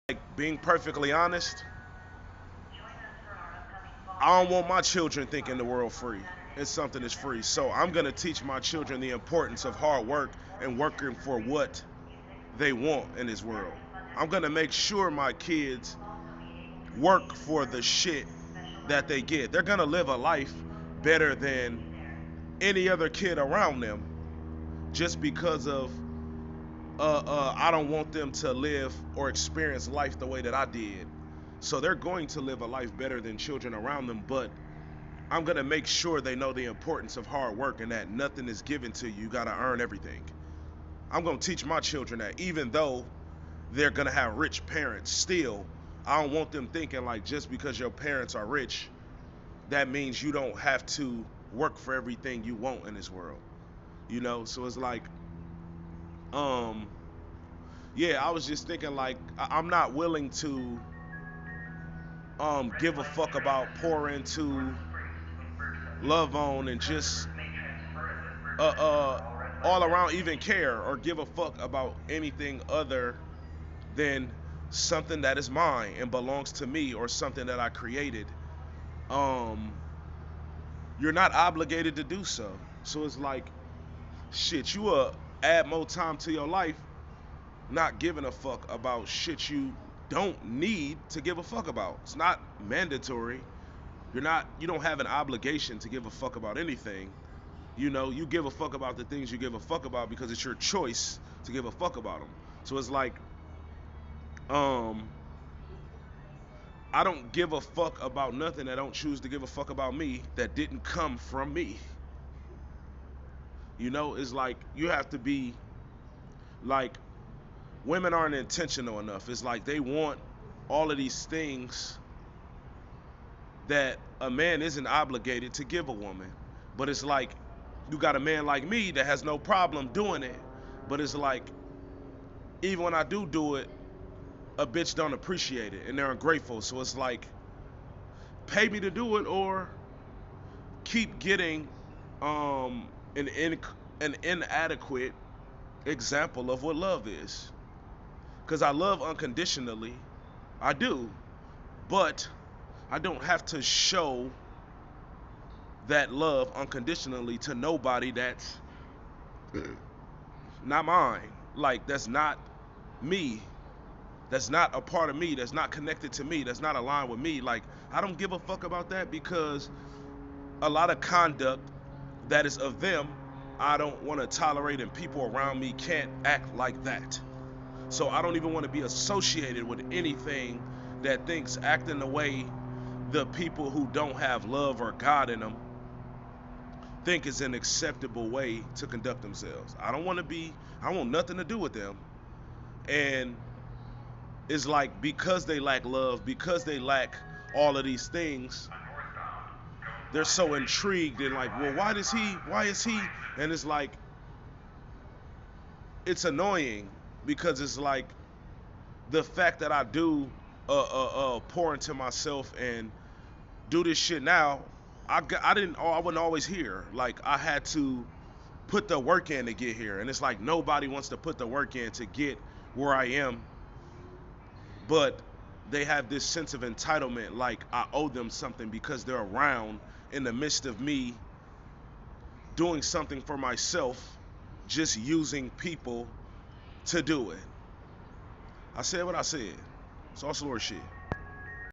Like being perfectly honest, I don't want my children thinking the world free. It's something that's free. So I'm gonna teach my children the importance of hard work and working for what they want in this world. I'm gonna make sure my kids work for the shit that they get. They're gonna live a life better than any other kid around them just because of I don't want them to live or experience life the way that I did. So they're going to live a life better than children around them, but I'm gonna make sure they know the importance of hard work and that nothing is given to you. You gotta earn everything. I'm gonna teach my children that even though they're gonna have rich parents, still, I don't want them thinking like just because your parents are rich, that means you don't have to work for everything you want in this world. So it's like, um, yeah, I was just thinking like I'm not willing to give a fuck about pour into, love on, and just all around even care or give a fuck about anything other than something that is mine and belongs to me or something that I created. Um, you're not obligated to do so. So it's like, shit, you add more time to your life not giving a fuck about shit you don't need to give a fuck about. It's not mandatory. You don't have an obligation to give a fuck about anything. You give a fuck about the things you give a fuck about because it's your choice to give a fuck about them. So it's like, um, I don't give a fuck about nothing that don't choose to give a fuck about me that didn't come from me. It's like you have to be like women aren't intentional enough. It's like they want all of these things that a man isn't obligated to give a woman. But it's like you got a man like me that has no problem doing it. But it's like even when I do it, a bitch don't appreciate it and they're ungrateful. So it's like pay me to do it or keep getting um an inadequate example of what love is. Cause I love unconditionally. I do. But I don't have to show that love unconditionally to nobody that's not mine. Like that's not me. That's not a part of me. That's not connected to me. That's not aligned with me. Like I don't give a fuck about that because a lot of conduct that is of them, I don't want to tolerate, and people around me can't act like that. So I don't even want to be associated with anything that thinks acting the way the people who don't have love or God in them think is an acceptable way to conduct themselves. I want nothing to do with them. And it's like because they lack love, because they lack all of these things, they're so intrigued and like, well, why is he? And it's like, it's annoying because it's like the fact that I do pour into myself and do this shit now. I wasn't always here. Like I had to put the work in to get here, and it's like nobody wants to put the work in to get where I am, but they have this sense of entitlement, like I owe them something because they're around in the midst of me doing something for myself, just using people to do it. I said what I said. It's all slower shit.